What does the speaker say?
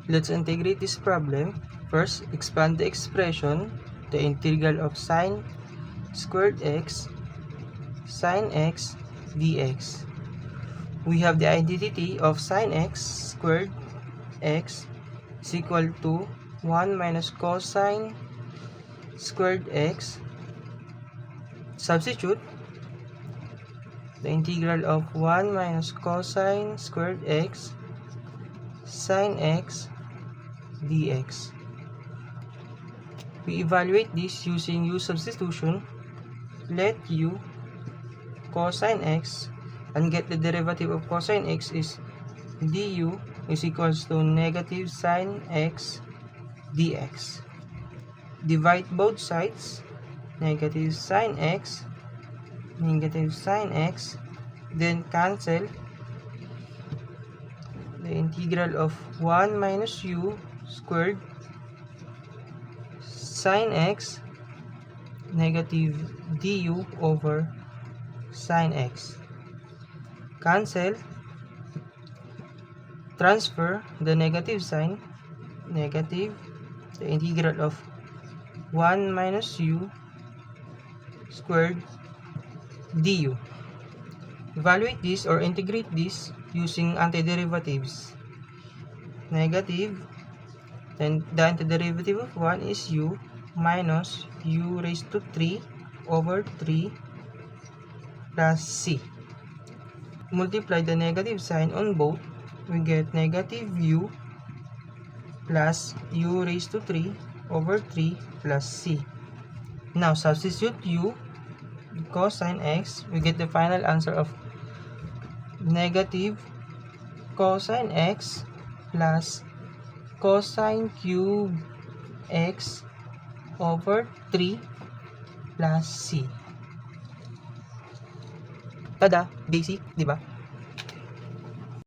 Let's integrate this problem. First, expand the expression, the integral of sine squared x dx. We have the identity of sine x squared x is equal to 1 minus cosine squared x. Substitute the integral of 1 minus cosine squared x sine x dx. We evaluate this using u substitution. Let u cosine x and get the derivative of cosine x is du is equals to negative sine x dx. Divide both sides, negative sine x, then cancel the integral of 1 minus u squared sine x negative du over sine x. Cancel, transfer the negative sign, negative, the integral of 1 minus u squared du. Evaluate this or integrate this using antiderivatives. Negative, then the antiderivative of 1 is u minus u raised to 3 over 3 plus c. Multiply the negative sign on both, we get negative u plus u raised to 3 over 3 plus c. Now substitute u cosine x, we get the final answer of negative cosine x plus cosine cube x over 3 plus c. Tada! Basic, di ba?